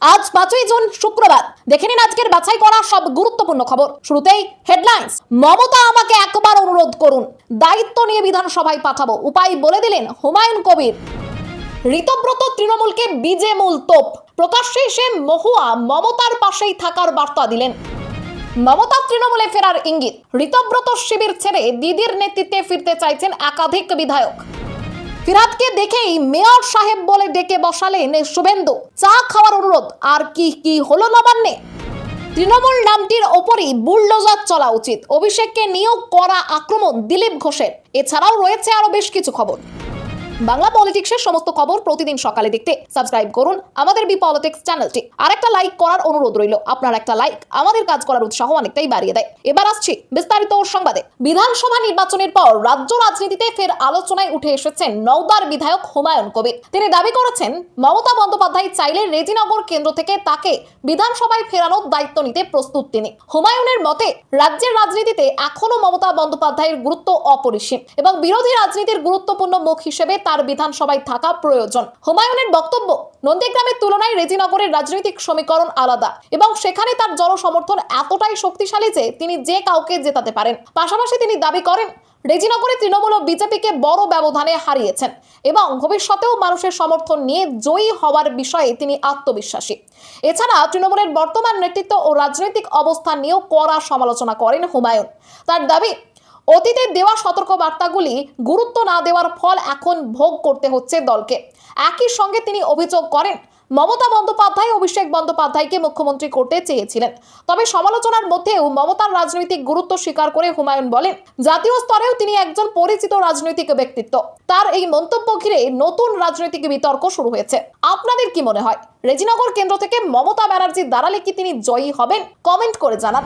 আজ 5ই জুন শুক্রবার। দেখে নিন আজকের বাছাই করা সব গুরুত্বপূর্ণ খবর। শুরুতেই হেডলাইন্স। মমতা আমাকে একবার অনুরোধ করুন, দায়িত্ব নিয়ে বিধানসভায় পাঠাবো, উপায় বলে দিলেন হুমায়ুন কবির। ঋতব্রত তৃণমূলকে বিজে মূল তোপ, প্রকাশ্যে এসে মহুয়া মমতার পাশেই থাকার বার্তা দিলেন। মমতা তৃণমূলে ফেরার ইঙ্গিত, ঋতব্রত শিবির ছেড়ে দিদির নেতৃত্বে ফিরতে চাইছেন একাধিক বিধায়ক। ফিরহাদকে দেখেই মেয়র সাহেব বলে ডেকে বসালেন শুভেন্দু, চা খাওয়ার অনুরোধ। আর কি হলো নবান্নে? তৃণমূল নামটির ওপরই বুলডোজার চলা উচিত, অভিষেককে নিয়োগ করা আক্রমণ দিলীপ ঘোষের। এছাড়াও রয়েছে আরো বেশ কিছু খবর। বাংলা পলিটিক্সের সমস্ত খবর প্রতিদিন সকালে দেখতে সাবস্ক্রাইব করুন আমাদের বি পলিটিক্স চ্যানেলটি। আর একটা লাইক করার অনুরোধ রইল, আপনার একটা লাইক আমাদের কাজ করার উৎসাহ অনেকটাই বাড়িয়ে দেয়। এবার আসছি বিস্তারিত সংবাদে। বিধানসভা নির্বাচনের পর রাজ্য রাজনীতিতে ফের আলোচনায় উঠে এসেছেন নওদার বিধায়ক হুমায়ুন কবির। তিনি দাবি করেছেন মমতা বন্দ্যোপাধ্যায় চাইলে রেজিনগর কেন্দ্র থেকে তাকে বিধানসভায় ফেরানোর দায়িত্ব নিতে প্রস্তুত তিনি। হুমায়ুনের মতে রাজ্যের রাজনীতিতে এখনো মমতা বন্দ্যোপাধ্যায়ের গুরুত্ব অপরিসীম এবং বিরোধী রাজনীতির গুরুত্বপূর্ণ মুখ হিসেবে তার বিধানসভায় থাকা প্রয়োজন। হুমায়ুনের বক্তব্য, নন্দীগ্রামের তুলনায় রেজিনগরের রাজনৈতিক সমীকরণ আলাদা এবং সেখানে তার জনসমর্থন এতটাই শক্তিশালী যে তিনি যে কাউকে জেতাতে পারেন। পাশাপাশি তিনি দাবি করেন রেজিনগরে তৃণমূল ও বিজেপিকে বড় ব্যবধানে হারিয়েছেন এবং ভবিষ্যতেও মানুষের সমর্থন নিয়ে জয়ী হওয়ার বিষয়ে তিনি আত্মবিশ্বাসী। এছাড়া তৃণমূলের বর্তমান নেতৃত্ব ও রাজনৈতিক অবস্থান নিয়েও কড়া সমালোচনা করেন হুমায়ুন। তার দাবি, অতীতে দেওয়া সতর্ক বার্তাগুলি গুরুত্ব না দেওয়ার ফল এখন ভোগ করতে হচ্ছে দলকে। একই সঙ্গে তিনি অভিযোগ করেন মমতা বন্দ্যোপাধ্যায় অভিষেক বন্দ্যোপাধ্যায়কে মুখ্যমন্ত্রী করতে চেয়েছিলেন। তবে সমালোচনার মধ্যেও মমতার রাজনৈতিক গুরুত্ব স্বীকার করে হুমায়ুন বলেন জাতীয় স্তরেও তিনি একজন পরিচিত রাজনৈতিক ব্যক্তিত্ব। তার এই মন্তব্য ঘিরে নতুন রাজনৈতিক বিতর্ক শুরু হয়েছে। আপনাদের কি মনে হয়, রেজিনগর কেন্দ্র থেকে মমতা ব্যানার্জি দাঁড়ালে কি তিনি জয়ী হবেন? কমেন্ট করে জানান।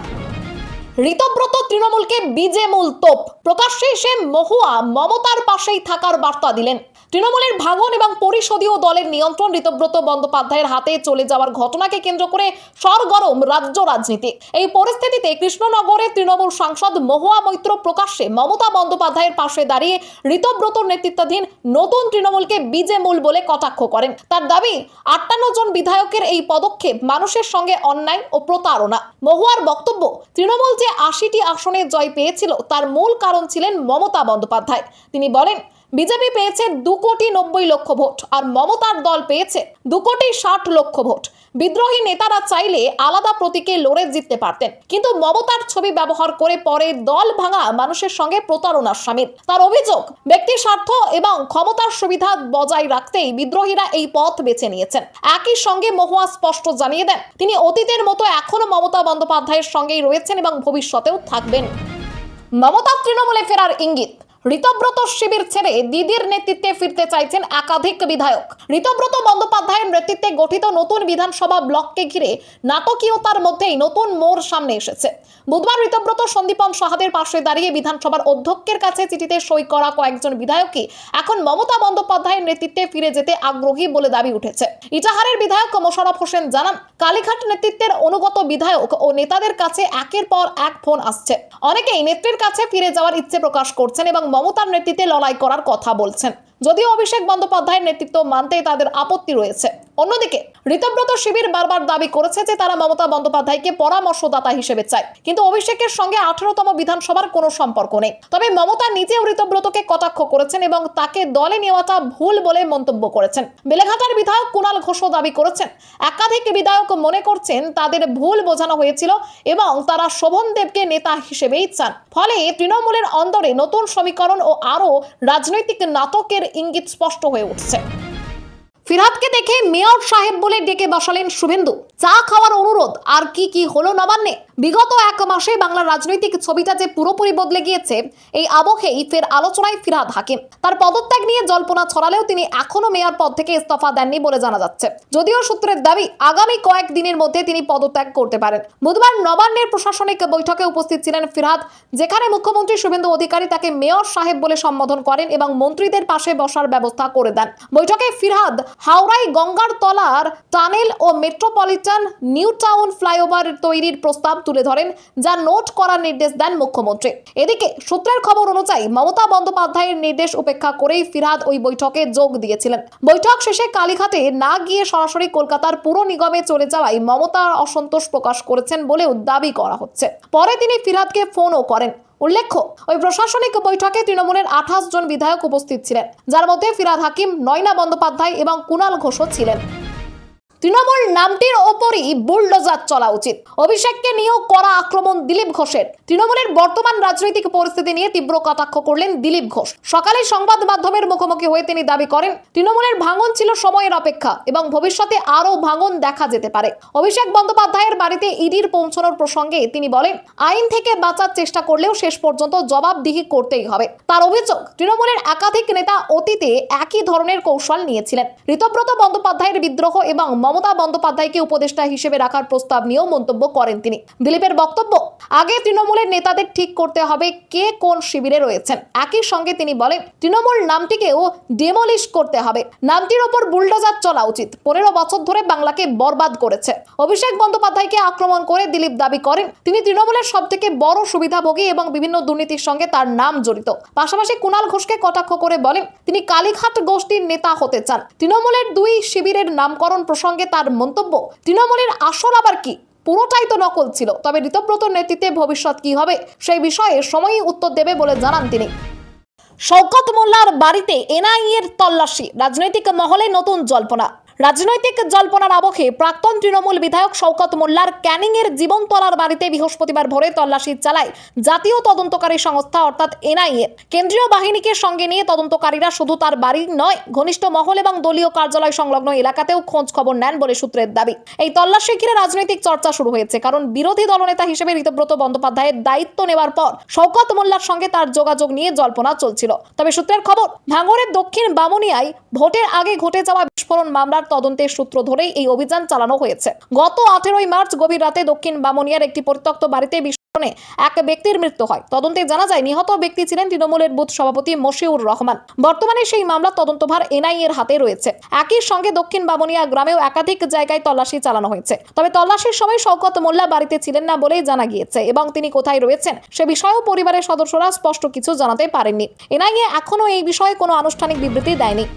ঋতব্রত তৃণমূলকে বিজে মূল তোপ, প্রকাশ্যে এসে মহুয়া মমতার পাশেই থাকার বার্তা দিলেন। তৃণমূলের ভাঙন এবং পরিষদীয় দলের নিয়ন্ত্রণ ঋতব্রত বন্দ্যোপাধ্যায়ের হাতে চলে যাওয়ার ঘটনাকে কেন্দ্র করে সরগরম রাজ্য রাজনীতি। এই পরিস্থিতিতে কৃষ্ণনগরে তৃণমূল সাংসদ মহুয়া মৈত্র প্রকাশ্যে মমতা বন্দ্যোপাধ্যায়ের পাশে দাঁড়িয়ে ঋতব্রতর নেতৃত্বাধীন নতুন তৃণমূলকে বিজে মূল বলে কটাক্ষ করেন। তার দাবি, 58 জন বিধায়কের এই পদক্ষেপ মানুষের সঙ্গে অন্যায় ও প্রতারণা। মহুয়ার বক্তব্য, তৃণমূল যে 80টি আসনে জয় পেয়েছিল তার মূল কারণ ছিলেন মমতা বন্দ্যোপাধ্যায়। তিনি বলেন বিজেপি পেয়েছে 2,90,00,000 ভোট আর মমতার দল পেয়েছে 2,60,00,000 ভোট। বিদ্রোহী নেতারা চাইলে আলাদা প্রতীকে লড়ে জিততে পারতেন, কিন্তু মমতার ছবি ব্যবহার করে পরে দল ভাঙা মানুষের সঙ্গে প্রতারণার শামিল। তার অভিযোগ, ব্যক্তি স্বার্থ এবং ক্ষমতার সুবিধা বজায় রাখতেই বিদ্রোহীরা এই পথ বেছে নিয়েছেন। একই সঙ্গে মহুয়া স্পষ্ট জানিয়ে দেন তিনি অতীতের মতো এখনো মমতা বন্দ্যোপাধ্যায়ের সঙ্গেই রয়েছেন এবং ভবিষ্যতেও থাকবেন। মমতা তৃণমূলে ফেরার ইঙ্গিত, ঋতব্রত শিবির ছেড়ে দিদির নেতৃত্বে ফিরতে চাইছেন একাধিক বিধায়ক। ঋতব্রত বন্দ্যোপাধ্যায়ের নেতৃত্বে গঠিত নতুন বিধানসভা ব্লককে ঘিরে নাটকীয়তার মধ্যেই নতুন মোড় সামনে এসেছে। বুধবার ঋতব্রত সন্দীপন সাহাদের পাশে দাঁড়িয়ে বিধানসভার অধ্যক্ষের কাছে চিঠিতে সই করা কয়েকজন বিধায়কই এখন মমতা বন্দ্যোপাধ্যায়ের নেতৃত্বে ফিরে যেতে আগ্রহী বলে দাবি উঠেছে। ইটাহারের বিধায়ক মোশাররফ হোসেন জানান, কালীঘাট নেতৃত্বের অনুগত বিধায়ক ও নেতাদের কাছে একের পর এক ফোন আসছে। অনেকেই নেত্রীর কাছে ফিরে যাওয়ার ইচ্ছে প্রকাশ করছেন এবং মমতার নেতৃত্বে লড়াই করার কথা বলছেন, যদিও অভিষেক বন্দ্যোপাধ্যায়ের নেতৃত্ব মানতে তাদের আপত্তি রয়েছে। অন্যদিকে ঋতব্রত শিবির বারবার দাবি করেছে যে তারা মমতা বন্দ্যোপাধ্যায়কে পরামর্শদাতা হিসেবে চায়, কিন্তু অভিষেকের সঙ্গে 18তম বিধানসভার কোনো সম্পর্ক নেই। তবে মমতা নিজেও ঋতব্রতকে কটাক্ষ করেছেন এবং তাকে দলে নেওয়াটা ভুল বলে মন্তব্য করেছেন। বেলেঘাটার বিধায়ক কুণাল ঘোষও দাবি করেছেন একাধিক বিধায়ক মনে করছেন তাদের ভুল বোঝানো হয়েছিল এবং তারা শোভন দেবকে নেতা হিসেবেই চান। ফলে তৃণমূলের অন্দরে নতুন সমীকরণ ও আরো রাজনৈতিক নাটকের ইঙ্গিত স্পষ্ট হয়ে উঠছে। ফিরহাদকে দেখে মেয়র সাহেব বলে ডেকে বসালেন শুভেন্দু, চা খাওয়ার অনুরোধ। আর কি হলো নবান্নে? বিগত এক মাসে বাংলার রাজনৈতিক ছবিটা যে পুরোপুরি বদলে গিয়েছে, এই আবহেই ফের আলোচনায় ফিরহাদ হাকিম। তার পদত্যাগ নিয়ে জল্পনা ছড়ালেও তিনি এখনো মেয়র পদ থেকে ইস্তফা দেননি বলে জানা যাচ্ছে। যদিও সূত্রের দাবি আগামী কয়েকদিনের মধ্যে তিনি পদত্যাগ করতে পারেন। বুধবার নবান্নের প্রশাসনিক বৈঠকে উপস্থিত ছিলেন ফিরহাদ, যেখানে মুখ্যমন্ত্রী শুভেন্দু অধিকারী তাকে মেয়র সাহেব বলে সম্বোধন করেন এবং মন্ত্রীদের পাশে বসার ব্যবস্থা করে দেন। বৈঠকে ফিরহাদ হাওড়ায় গঙ্গার তলার টানেল ও মেট্রোপলিটন নিউ টাউন ফ্লাইওভার তৈরির প্রস্তাব তুলে ধরেন, যা নোট করার নির্দেশ দেন মুখ্যমন্ত্রী। এদিকে সূত্রের খবর অনুযায়ী মমতা বন্দ্যোপাধ্যায়ের নির্দেশ উপেক্ষা করেই ফিরহাদ ওই বৈঠকে যোগ দিয়েছিলেন। বৈঠক শেষে কালীঘাটে না গিয়ে সরাসরি কলকাতার পুর নিগমে চলে যাওয়ায় মমতা অসন্তোষ প্রকাশ করেছেন বলেও দাবি করা হচ্ছে। পরে তিনি ফিরহাদকে ফোনও করেন। উল্লেখ্য, ওই প্রশাসনিক বৈঠকে তৃণমূলের 28 জন বিধায়ক উপস্থিত ছিলেন, যার মধ্যে ফিরহাদ হাকিম, নয়না বন্দ্যোপাধ্যায় এবং কুণাল ঘোষও ছিলেন। তৃণমূল নামটির ওপরই বুলডোজার চলা উচিত, অভিষেককে নিয়েও কড়া আক্রমণ দিলীপ ঘোষের। তৃণমূলের বর্তমান রাজনৈতিক পরিস্থিতি নিয়ে তীব্র কটাক্ষ করলেন দিলীপ ঘোষ। সকালে সংবাদ মাধ্যমের মুখোমুখি হয়ে তিনি দাবি করেন, তৃণমূলের ভাঙন ছিল সময়ের অপেক্ষা এবং ভবিষ্যতে আরও ভাঙন দেখা যেতে পারে। অভিষেক বন্দ্যোপাধ্যায়ের বাড়িতে ইডির পৌঁছানোর প্রসঙ্গে তিনি বলেন, আইন থেকে বাঁচার চেষ্টা করলেও শেষ পর্যন্ত জবাবদিহি করতেই হবে। তার অভিযোগ, তৃণমূলের একাধিক নেতা অতীতে একই ধরনের কৌশল নিয়েছিলেন। ঋতব্রত বন্দ্যোপাধ্যায়ের বিদ্রোহ এবং মমতা বন্দ্যোপাধ্যায়কে উপদেষ্টা হিসেবে রাখার প্রস্তাব নিয়েও মন্তব্য করেন তিনি। দিলীপের বক্তব্য, আগে তৃণমূলের নেতাদের ঠিক করতে হবে কে কোন শিবিরে রয়েছেন। একই সঙ্গে তিনি বলেন, তৃণমূল নামটিকেও ডেমলিশ করতে হবে, নামটির ওপর বুলডোজার চলা উচিত। 15 বছর ধরে বাংলাকে বরবাদ করেছে। অভিষেক বন্দ্যোপাধ্যায়কে আক্রমণ করে দিলীপ দাবি করেন, তিনি তৃণমূলের সবথেকে বড় সুবিধাভোগী এবং বিভিন্ন দুর্নীতির সঙ্গে তার নাম জড়িত। পাশাপাশি কুণাল ঘোষকে কটাক্ষ করে বলেন, তিনি কালীঘাট গোষ্ঠীর নেতা হতে চান। তৃণমূলের 2 শিবিরের নামকরণ প্রসঙ্গে তার মন্তব্য, তৃণমূলের আসল আবার কি, পুরোটাই তো নকল ছিল। তবে ঋতব্রত নেতৃত্বে ভবিষ্যৎ কি হবে সেই বিষয়ে সময়ই উত্তর দেবে বলে জানান তিনি। শওকত মোল্লার বাড়িতে এনআইএ এর তল্লাশি, রাজনৈতিক মহলে নতুন জল্পনা। রাজনৈতিক জল্পনার আবহে প্রাক্তন তৃণমূল বিধায়ক শওকত মোল্লার ক্যানিং এর জীবনতলার বাড়িতে বৃহস্পতিবার ভোরে তল্লাশি চালায় জাতীয় তদন্তকারী সংস্থা অর্থাৎ এনআইএ। কেন্দ্রীয় বাহিনীকে সঙ্গে নিয়ে তদন্তকারীরা শুধু তার বাড়ি নয়, ঘনিষ্ঠ মহল এবং দলীয় কার্যালয় সংলগ্ন এলাকাতেও খোঁজ খবর নেন বলে সূত্রের দাবি। এই তল্লাশি ঘিরে রাজনৈতিক চর্চা শুরু হয়েছে, কারণ বিরোধী দলনেতা হিসেবে ঋতব্রত বন্দ্যোপাধ্যায়ের দায়িত্ব নেওয়ার পর শওকত মোল্লার সঙ্গে তার যোগাযোগ নিয়ে জল্পনা চলছিল। তবে সূত্রের খবর, ভাঙড়ের দক্ষিণ বামুনিয়ায় ভোটের আগে ঘটে যাওয়া বিস্ফোরণ মামলার তদন্তের সূত্র ধরেই এই অভিযান চালানো হয়েছে। গত 18 মার্চ গভীর রাতে দক্ষিণ বামুনিয়ার একটি পরিত্যক্ত বাড়িতে বিস্ফোরণে এক ব্যক্তির মৃত্যু হয়। তদন্তে জানা যায়, নিহত ব্যক্তি ছিলেন তৃণমূলের বুথ সভাপতি মশিউর রহমান। বর্তমানে সেই মামলার তদন্তভার এনআইএ এর হাতে রয়েছে। একই সঙ্গে দক্ষিণ বামুনিয়া গ্রামেও একাধিক জায়গায় তল্লাশি চালানো হয়েছে। তবে তল্লাশির সময় শওকত মোল্লা বাড়িতে ছিলেন না বলেই জানা গিয়েছে এবং তিনি কোথায় রয়েছেন সে বিষয়েও পরিবারের সদস্যরা স্পষ্ট কিছু জানাতে পারেননি। এনআইএ এখনো এই বিষয়ে কোনো আনুষ্ঠানিক বিবৃতি দেয়নি।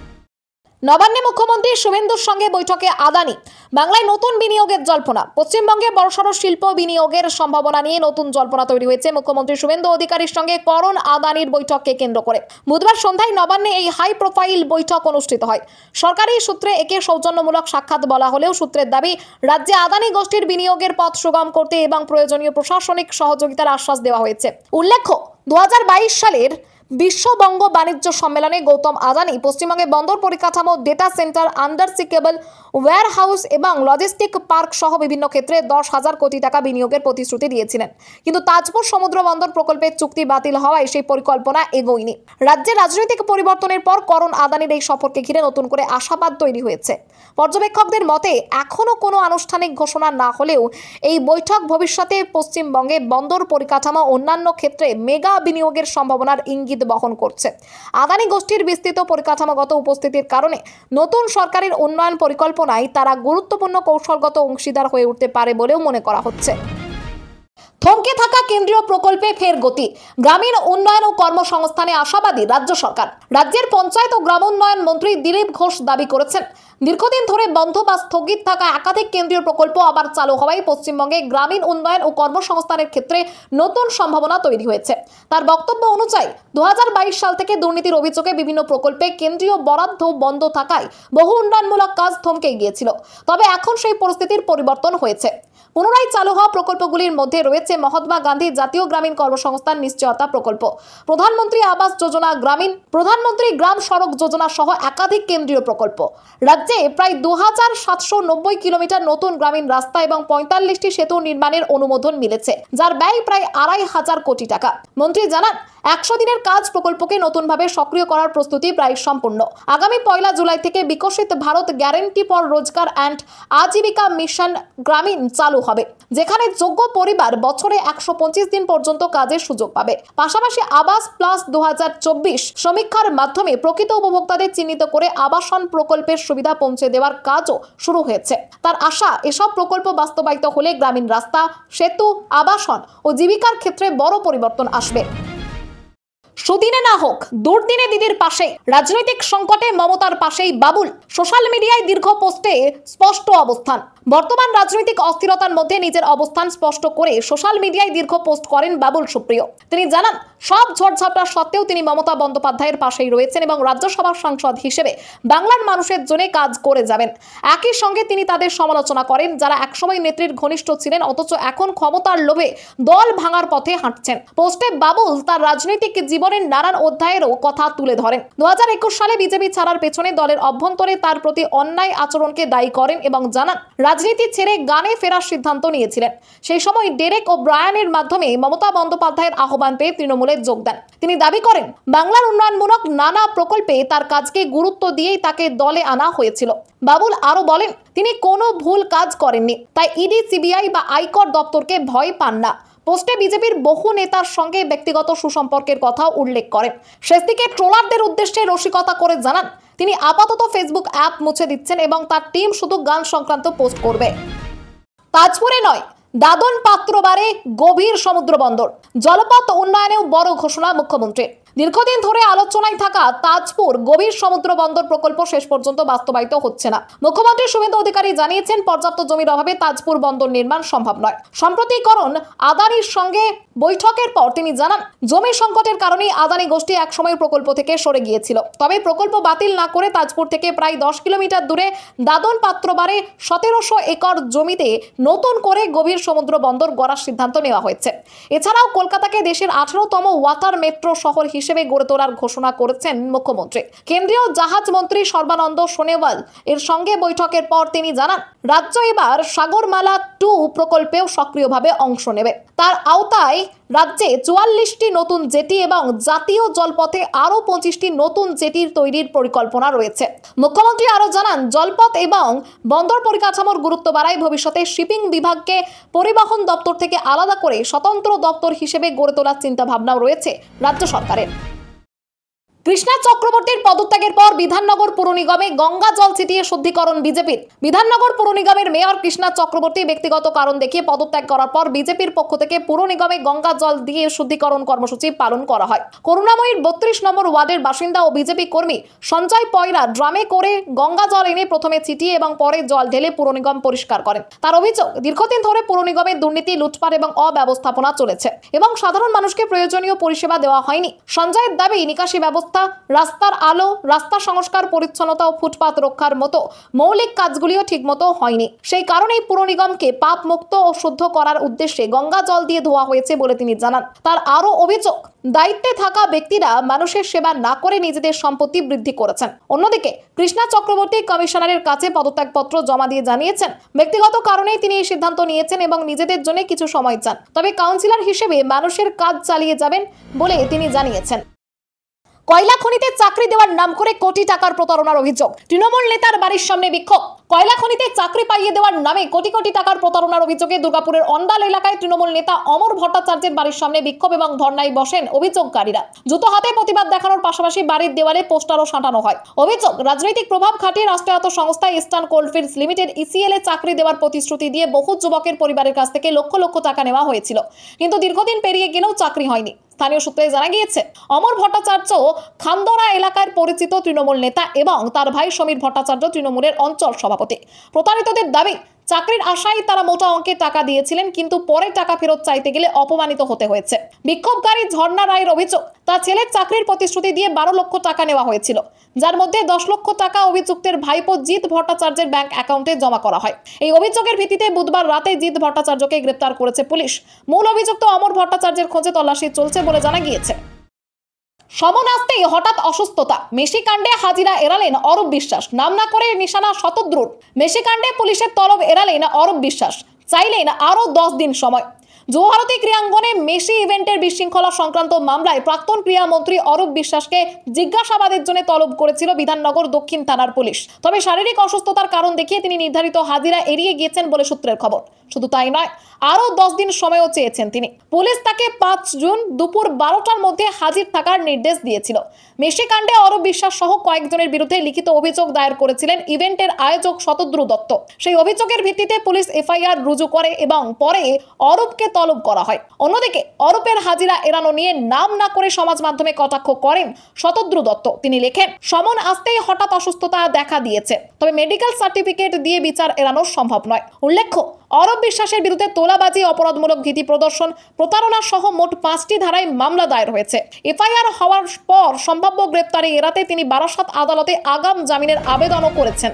নবান্নে মুখ্যমন্ত্রী শুভেন্দুর সঙ্গে বৈঠকে আদানি, বাংলায় নতুন বিনিয়োগের জল্পনা। পশ্চিমবঙ্গে বড়সড় শিল্প বিনিয়োগের সম্ভাবনা নিয়ে নতুন জল্পনা তৈরি হয়েছে মুখ্যমন্ত্রী শুভেন্দু অধিকারীর সঙ্গে করণ আদানির বৈঠককে কেন্দ্র করে। বুধবার সন্ধ্যায় নবান্নে এই হাই প্রোফাইল বৈঠক অনুষ্ঠিত হয়। সরকারি সূত্রে একে সৌজন্যমূলক সাক্ষাৎ বলা হলেও সূত্রের দাবি, রাজ্যে আদানি গোষ্ঠীর বিনিয়োগের পথ সুগম করতে এবং প্রয়োজনীয় প্রশাসনিক সহযোগিতার আশ্বাস দেওয়া হয়েছে। উল্লেখ্য, 2022 সালের বিশ্ববঙ্গ বাণিজ্য সম্মেলনে গৌতম আদানি পশ্চিমবঙ্গে বন্দর পরিকাঠামো, ডেটা সেন্টার, আন্ডারসি কেবল, ওয়্যার হাউস এবং লজিস্টিক পার্ক সহ বিভিন্ন ক্ষেত্রে 10,000 কোটি টাকা বিনিয়োগের প্রতিশ্রুতি দিয়েছিলেন। কিন্তু তাজপুর সমুদ্র বন্দর প্রকল্পের চুক্তি বাতিল হওয়ায় সেই পরিকল্পনা এগোয়নি। রাজ্যে রাজনৈতিক পরিবর্তনের পর করণ আদানির এই সফরকে ঘিরে নতুন করে আশাবাদ তৈরি হয়েছে। পর্যবেক্ষকদের মতে, এখনো কোনো আনুষ্ঠানিক ঘোষণা না হলেও এই বৈঠক ভবিষ্যতে পশ্চিমবঙ্গে বন্দর পরিকাঠামো অন্যান্য ক্ষেত্রে মেগা বিনিয়োগের সম্ভাবনার ইঙ্গিত বহন করছে। আদানি গোষ্ঠীর বিস্তৃত পরিকাঠামোগত উপস্থিতির কারণে নতুন সরকারের উন্নয়ন পরিকল্পনায় তারা গুরুত্বপূর্ণ কৌশলগত অংশীদার হয়ে উঠতে পারে বলেও মনে করা হচ্ছে। থমকে থাকা কেন্দ্রীয় প্রকল্পে ফের গতি, গ্রামীণ উন্নয়ন ও কর্মসংস্থানে আশাবাদী রাজ্য সরকার। রাজ্যের পঞ্চায়েত ও গ্রামোন্নয়ন মন্ত্রী দিলীপ ঘোষ দাবি করেছেন, দীর্ঘদিন ধরে বন্ধ বা স্থগিত থাকা একাধিক কেন্দ্রীয় প্রকল্প আবার চালু হওয়ায় পশ্চিমবঙ্গে গ্রামীণ উন্নয়ন ও কর্মসংস্থানের ক্ষেত্রে নতুন সম্ভাবনা তৈরি হয়েছে। তার বক্তব্য অনুযায়ী 2022 সাল থেকে দুর্নীতির অভিযোগে বিভিন্ন প্রকল্পে কেন্দ্রীয় বরাদ্দ বন্ধ থাকায় বহু উন্নয়নমূলক কাজ থমকে গিয়েছিল। তবে এখন সেই পরিস্থিতির পরিবর্তন হয়েছে। পুনরায় চালু হওয়া প্রকল্পগুলির মধ্যে রয়েছে মহাত্মা গান্ধী জাতীয় গ্রামীণ কর্মসংস্থান নিশ্চয়তা প্রকল্প, প্রধানমন্ত্রী আবাস যোজনা গ্রামীণ, প্রধানমন্ত্রী গ্রাম সড়ক যোজনা সহ একাধিক কেন্দ্রীয় প্রকল্প। রাজ্যে প্রায় 2790 কিলোমিটার নতুন গ্রামীণ রাস্তা এবং 45টি সেতু নির্মাণের অনুমোদন মিলেছে, যার ব্যয় প্রায় 2500 কোটি টাকা। মন্ত্রী জানান, 100 দিনের কাজ প্রকল্পকে নতুনভাবে সক্রিয় করার প্রস্তুতি প্রায় সম্পূর্ণ। আগামী 1 জুলাই থেকে বিকশিত ভারত গ্যারেন্টি ফর রোজগার অ্যান্ড আজীবিকা মিশন গ্রামীণ চালু হবে, যেখানে যোগ্য পরিবার বছরে 125 দিন পর্যন্ত কাজের সুযোগ পাবে। পাশাপাশি আবাস প্লাস 2024 সমীক্ষার মাধ্যমে প্রকৃত উপভোক্তাদের চিহ্নিত করে আবাসন প্রকল্পের সুবিধা পৌঁছে দেওয়ার কাজও শুরু হয়েছে। তার আশা, এসব প্রকল্প বাস্তবায়িত হলে গ্রামীণ রাস্তা, সেতু, আবাসন ও জীবিকার ক্ষেত্রে বড় পরিবর্তন আসবে। সুদিনে না হোক দুর্দিনে দিদির পাশে, রাজনৈতিক সংকটে মমতার পাশেই বাবুল। সোশ্যাল মিডিয়ায় দীর্ঘ পোস্টে স্পষ্ট অবস্থান। বর্তমান রাজনৈতিক অস্থিরতার মধ্যে নিজের অবস্থান স্পষ্ট করে সোশ্যাল মিডিয়ায় দীর্ঘ পোস্ট করেন বাবুল সুপ্রিয়। তিনি জানান, সব ঝড়ঝাপটা সত্ত্বেও তিনি মমতা বন্দ্যোপাধ্যায়ের পাশেই রয়েছেন এবং রাজ্যসভার সাংসদ হিসেবে বাংলার মানুষের জন্য কাজ করে যাবেন। একই সঙ্গে তিনি তাদের সমালোচনা করেন যারা একসময় নেত্রীর ঘনিষ্ঠ ছিলেন অথচ এখন ক্ষমতার লোভে দল ভাঙার পথে হাঁটছেন। পোস্টে বাবুল তার রাজনৈতিক জীবনের নানান অধ্যায়েরও কথা তুলে ধরেন। 2021 সালে বিজেপি ছাড়ার পেছনে দলের অভ্যন্তরে তার প্রতি অন্যায় আচরণকে দায়ী করেন এবং জানান রাজনীতি ছেড়ে গানে ফেরার সিদ্ধান্ত নিয়েছিলেন। সেই সময় ডেরেক ও ব্রায়ানের মাধ্যমে মমতা বন্দ্যোপাধ্যায়ের আহ্বান পেয়ে তৃণমূলে যোগ দেন। তিনি দাবি করেন বাংলার উন্নয়নমূলক নানা প্রকল্পে তার কাজকে গুরুত্ব দিয়েই তাকে দলে আনা হয়েছিল। বাবুল আরো বলেন, তিনি কোনো ভুল কাজ করেননি, তাই ইডি, সিবিআই বা আয়কর দপ্তরকে ভয় পান না। পোস্টে বিজেপির বহু নেতার সঙ্গে ব্যক্তিগত সুসম্পর্কের কথাও উল্লেখ করেন। শেষ দিকে ট্রোলারদের উদ্দেশ্যে রসিকতা করে জানান তিনি আপাতত ফেসবুক অ্যাপ মুছে দিচ্ছেন এবং তার টিম শুধু গান সংক্রান্ত পোস্ট করবে। তাজপুরে নয়, দাদন পাত্রবারে গভীর সমুদ্র বন্দর। জলপথ উন্নয়নেও বড় ঘোষণা মুখ্যমন্ত্রীর। দীর্ঘদিন ধরে আলোচনায় থাকা তাজপুর গভীর সমুদ্র বন্দর প্রকল্প শেষ পর্যন্ত বাস্তবায়িত হচ্ছে না। মুখ্যমন্ত্রী শুভেন্দু অধিকারী জানিয়েছেন, পর্যাপ্ত জমির অভাবে তাজপুর বন্দর নির্মাণ সম্ভব নয়। সম্প্রতিকরণ আদানির সঙ্গে বৈঠকের পর তিনি জানান, জমি সংকটের কারণে আদানি গোষ্ঠী একসময় প্রকল্প থেকে সরে গিয়েছিল। তবে প্রকল্প বাতিল না করে তাজপুর থেকে প্রায় 10 কিলোমিটার দূরে দাদন পাত্রবারে 1700 একর জমিতে নতুন করে গভীর সমুদ্র বন্দর গড়ার সিদ্ধান্ত নেওয়া হয়েছে। এছাড়াও কলকাতাকে দেশের 18তম ওয়াটার মেট্রো শহর হিসেবে গড়ে তোলার ঘোষণা করেছেন মুখ্যমন্ত্রী। কেন্দ্রীয় জাহাজ মন্ত্রী সর্বানন্দ সোনোয়াল এর সঙ্গে বৈঠকের পর তিনি জানান, রাজ্য এবার সাগরমালা 2 প্রকল্পেও সক্রিয়ভাবে অংশ নেবে। তার আওতায় রাজ্যে 44টি নতুন জেটি এবং জাতীয় জলপথে আরও 25টি নতুন জেটির তৈরির পরিকল্পনা রয়েছে। মুখ্যমন্ত্রী আরও জানান, জলপথ এবং বন্দর পরিকাঠামোর গুরুত্ব বাড়ায় ভবিষ্যতে শিপিং বিভাগকে পরিবহন দপ্তর থেকে আলাদা করে স্বতন্ত্র দপ্তর হিসেবে গড়ে তোলার চিন্তাভাবনাও রয়েছে রাজ্য সরকারের। কৃষ্ণা চক্রবর্তীর পদত্যাগের পর বিধাননগর পুর নিগমে গঙ্গা জল ছিটিয়ে শুদ্ধিকরণ বিজেপির। বিধাননগর পুর নিগমের মেয়র কৃষ্ণা চক্রবর্তী ব্যক্তিগত কারণ দেখিয়ে পদত্যাগ করার পর বিজেপির পক্ষ থেকে পুর নিগমে গঙ্গা জল দিয়ে শুদ্ধিকরণ কর্মসূচি পালন করা হয়। করুণাময়ীর 32 নম্বর ওয়ার্ডের বাসিন্দা ও বিজেপি কর্মী সঞ্জয় পয়রা ড্রামে করে গঙ্গা জল এনে প্রথমে ছিটিয়ে এবং পরে জল ঢেলে পুর নিগম পরিষ্কার করেন। তার অভিযোগ, দীর্ঘদিন ধরে পুর নিগমের দুর্নীতি, লুটপাট এবং অব্যবস্থাপনা চলেছে এবং সাধারণ মানুষকে প্রয়োজনীয় পরিষেবা দেওয়া হয়নি। সঞ্জয়ের দাবি, নিকাশি ব্যবস্থা, রাস্তার আলো, রাস্তা সংস্কার, পরিচ্ছন্নতা ও ফুটপাত রক্ষার মতো মৌলিক কাজগুলিও ঠিকমতো হয়নি। সেই কারণেই পুর নিগমকে পাপ মুক্ত ও শুদ্ধ করার উদ্দেশ্যে গঙ্গা জল দিয়ে ধোয়া হয়েছে বলে তিনি জানান। তার আরও অভিযোগ, দায়িত্বে থাকা ব্যক্তিরা মানুষের সেবা না করে নিজেদের সম্পত্তি বৃদ্ধি করেছেন। অন্যদিকে কৃষ্ণা চক্রবর্তী কমিশনারের কাছে পদত্যাগপত্র জমা দিয়ে জানিয়েছেন, ব্যক্তিগত কারণেই তিনি এই সিদ্ধান্ত নিয়েছেন এবং নিজেদের জন্য কিছু সময় চান। তবে কাউন্সিলর হিসেবে মানুষের কাজ চালিয়ে যাবেন বলে তিনি জানিয়েছেন। কয়লা খনিতে চাকরি দেওয়ার নাম করে কোটি টাকার প্রতারণার অভিযোগ। তৃণমূল নেতার বাড়ির সামনে বিক্ষোভ। কয়লা খনিতে চাকরি পাইয়ে দেওয়ার নামে কোটি কোটি টাকার প্রতারণার অভিযোগে দুর্গাপুরের অন্ডাল এলাকায় তৃণমূল নেতা অমর ভট্টাচার্যের বাড়ির সামনে বিক্ষোভ এবং ধর্নায় বসেন অভিযোগকারীরা। জুতো হাতে প্রতিবাদ দেখানোর পাশাপাশি বাড়ির দেওয়ালে পোস্টারও সাঁটানো হয়। অভিযোগ, রাজনৈতিক প্রভাব খাটিয়ে রাষ্ট্রায়ত্ত সংস্থা ইস্টার্ন কোলফিল্ডস লিমিটেড ইসিএল এ চাকরি দেওয়ার প্রতিশ্রুতি দিয়ে বহু যুবকের পরিবারের কাছ থেকে লক্ষ লক্ষ টাকা নেওয়া হয়েছিল, কিন্তু দীর্ঘদিন পেরিয়ে গেলেও চাকরি হয়নি। স্থানীয় সূত্রে জানা গিয়েছে, অমর ভট্টাচার্য খান্দরা এলাকার পরিচিত তৃণমূল নেতা এবং তার ভাই সমীর ভট্টাচার্য তৃণমূলের অঞ্চল সভাপতি। প্রতারিতদের দাবি, চাকরির আশায় তারা মোটা অঙ্কের টাকা দিয়েছিলেন, কিন্তু পরে টাকা ফেরত চাইতে গেলে অপমানিত হতে হয়েছে। বিক্ষোভকারী ঝর্ণা রায়ের অভিযোগ, তার ছেলের চাকরির প্রতিশ্রুতি দিয়ে 12 লক্ষ টাকা নেওয়া হয়েছিল, যার মধ্যে 10 লক্ষ টাকা অভিযুক্তের ভাইপো জিৎ ভট্টাচার্যের ব্যাংক অ্যাকাউন্টে জমা করা হয়। এই অভিযোগের ভিত্তিতে বুধবার রাতে জিৎ ভট্টাচার্যকে গ্রেপ্তার করেছে পুলিশ। মূল অভিযুক্ত অমর ভট্টাচার্যের খোঁজে তল্লাশি চলছে বলে জানা গিয়েছে। সমন আসতেই হঠাৎ অসুস্থতা, মেশিকাণ্ডে হাজিরা এড়ালেন অরূপ বিশ্বাস। নাম না করে নিশানা শতদ্রুর। মেশিকাণ্ডে পুলিশের তলব এড়ালেন অরূপ বিশ্বাস, চাইলেন আরও 10 দিন সময়। যুবভারতী ক্রীড়াঙ্গনে মেসি ইভেন্টের বিশৃঙ্খলা সংক্রান্ত মামলায় প্রাক্তন ক্রীড়ামন্ত্রী অরূপ বিশ্বাসকে জিজ্ঞাসাবাদের জন্য তলব করেছিল বিধাননগর দক্ষিণ থানার পুলিশ। তবে শারীরিক অসুস্থতার কারণ দেখিয়ে তিনি নির্ধারিত হাজিরা এড়িয়ে গিয়েছেন বলে সূত্রের খবর। শুধু তাই নয়, আরও 10 দিন সময়ও চেয়েছেন তিনি। পুলিশ তাকে 5 জুন দুপুর 12টার মধ্যে হাজির থাকার নির্দেশ দিয়েছিল। মেসি কাণ্ডে অরূপ বিশ্বাস সহ কয়েকজনের বিরুদ্ধে লিখিত অভিযোগ দায়ের করেছিলেন ইভেন্টের আয়োজক শতদ্রু দত্ত। সেই অভিযোগের ভিত্তিতে পুলিশ এফআইআর রুজু করে এবং পরে অরূপকে তলব করা হয়। অন্যদিকে অরূপের হাজিরা এড়ানো নিয়ে নাম না করে সমাজ মাধ্যমে কটাক্ষ করেন শতদ্রু দত্ত। তিনি লেখেন, সমন আসতেই হঠাৎ অসুস্থতা দেখা দিয়েছে, তবে মেডিকেল সার্টিফিকেট দিয়ে বিচার এড়ানো সম্ভব নয়। উল্লেখ্য, অরূপ বিশ্বাসের বিরুদ্ধে তোলাবাজি, অপরাধমূলক ভীতি প্রদর্শন, প্রতারণা সহ মোট 5টি ধারায় মামলা দায়ের হয়েছে। এফআইআর হওয়ার পর সম্ভাব্য গ্রেপ্তারি এড়াতে তিনি বারাসাত আদালতে আগাম জামিনের আবেদনও করেছেন।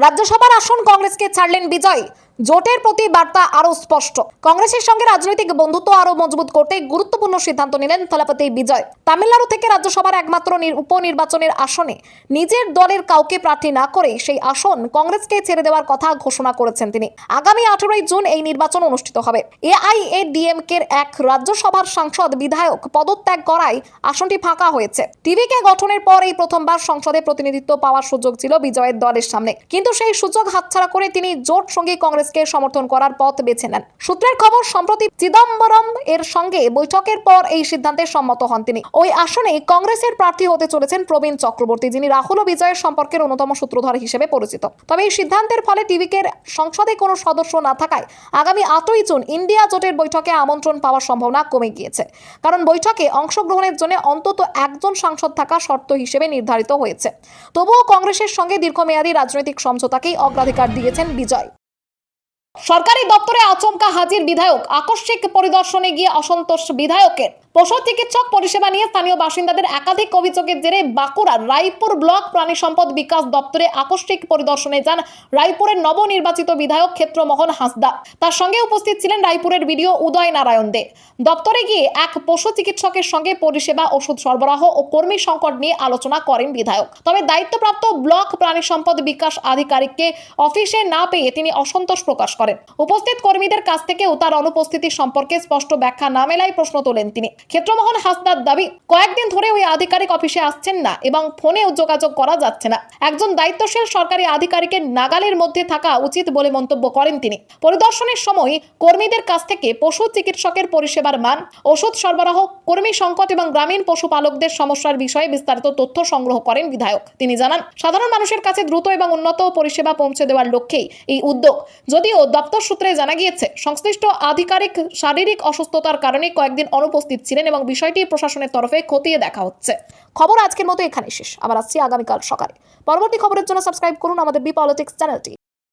রাজ্যসভার আসন কংগ্রেসকে ছাড়লেন বিজয়। জোটের প্রতি বার্তা আরো স্পষ্ট। কংগ্রেসের সঙ্গে রাজনৈতিক বন্ধুত্ব আরো মজবুত করতে গুরুত্বপূর্ণ সিদ্ধান্ত নিলেন থলাপতি বিজয়। তামিলনাড়ু থেকে রাজ্যসভার একমাত্র উপনির্বাচনের আসনে নিজের দলের কাউকে প্রার্থী না করে সেই আসন কংগ্রেসকে ছেড়ে দেওয়ার কথা ঘোষণা করেছেন তিনি। আগামী 18 জুন এই নির্বাচন অনুষ্ঠিত হবে। এআইএডিএমকের এক রাজ্যসভার সাংসদ বিধায়ক পদত্যাগ করায় আসনটি ফাঁকা হয়েছে। টিভিকে গঠনের পর এই প্রথমবার সংসদে প্রতিনিধিত্ব পাওয়ার সুযোগ ছিল বিজয়ের দলের সামনে, কিন্তু সেই সুযোগ হাতছাড়া করে তিনি জোট সঙ্গী কংগ্রেসকে সমর্থন করার পথ বেছে নেন। সূত্রের খবর, সম্প্রতি চিদম্বরম এর সঙ্গে বৈঠকের পর এই সিদ্ধান্তে সম্মত হন তিনি। ওই আসনে কংগ্রেসের প্রার্থী হতে চলেছেন প্রবীণ চক্রবর্তী, যিনি রাহুল ও বিজয়ের সম্পর্কের অন্যতম সূত্রধর হিসেবে পরিচিত। তবে এই সিদ্ধান্তের ফলে টিভিকে সংসদে কোনো সদস্য না থাকায় আগামী 8ই জুন ইন্ডিয়া জোটের বৈঠকে আমন্ত্রণ পাওয়ার সম্ভাবনা কমে গিয়েছে, কারণ বৈঠকে অংশগ্রহণের জন্য অন্তত একজন সাংসদ থাকা শর্ত হিসেবে নির্ধারিত হয়েছে। তবুও কংগ্রেসের সঙ্গে দীর্ঘমেয়াদী রাজনৈতিক সমঝোতাকেই অগ্রাধিকার দিয়েছেন বিজয়। সরকারি দপ্তরে আচমকা হাজির বিধায়ক, আকস্মিক পরিদর্শনে গিয়ে অসন্তোষ বিধায়কের। পশু চিকিৎসক পরিষেবা নিয়ে স্থানীয় বাসিন্দাদের একাধিক অভিযোগের জেরে বাঁকুড়ার রায়পুর ব্লক প্রাণী সম্পদ বিকাশ দপ্তরে আকস্মিক পরিদর্শনে যান রায়পুরের নবনির্বাচিত বিধায়ক ক্ষেত্রমোহন হাঁসদা। তার সঙ্গে উপস্থিত ছিলেন রায়পুরের বিডিও উদয় নারায়ণ দে। দপ্তরে গিয়ে এক পশু চিকিৎসকের সঙ্গে পরিষেবা, ওষুধ সরবরাহ ও কর্মী সংকট নিয়ে আলোচনা করেন বিধায়ক। তবে দায়িত্বপ্রাপ্ত ব্লক প্রাণী সম্পদ বিকাশ আধিকারিককে অফিসে না পেয়ে তিনি অসন্তোষ প্রকাশ করেন। উপস্থিত কর্মীদের কাছ থেকেও তার অনুপস্থিতি সম্পর্কে স্পষ্ট ব্যাখ্যা না মেলায় প্রশ্ন তোলেন তিনি। ক্ষেত্রমোহন হাঁসদার দাবি, কয়েকদিন ধরে ওই আধিকারিক অফিসে আসছেন না এবং ফোনেও যোগাযোগ করা যাচ্ছে না। একজন দায়িত্বশীল সরকারি আধিকারিকের নাগালের মধ্যে থাকা উচিত বলে মন্তব্য করেন তিনি। পরিদর্শনের সময় কর্মীদের কাছ থেকে পশু চিকিৎসকের পরিষেবার মান, ওষুধ সরবরাহ, কর্মী সংকট এবং গ্রামীণ পশুপালকদের সমস্যার বিষয়ে বিস্তারিত তথ্য সংগ্রহ করেন বিধায়ক। তিনি জানান, সাধারণ মানুষের কাছে দ্রুত এবং উন্নত পরিষেবা পৌঁছে দেওয়ার লক্ষ্যেই এই উদ্যোগ। যদিও দপ্তর সূত্রে জানা গিয়েছে, সংশ্লিষ্ট আধিকারিক শারীরিক অসুস্থতার কারণে কয়েকদিন অনুপস্থিত ছিলেন এবং বিষয়টি প্রশাসনের তরফে খতিয়ে দেখা হচ্ছে। খবর আজকের মতো এখানেই শেষ। আবার আসছি আগামীকাল সকালে। পরবর্তী খবরের জন্য সাবস্ক্রাইব করুন আমাদের বি পলিটিক্স চ্যানেলটি।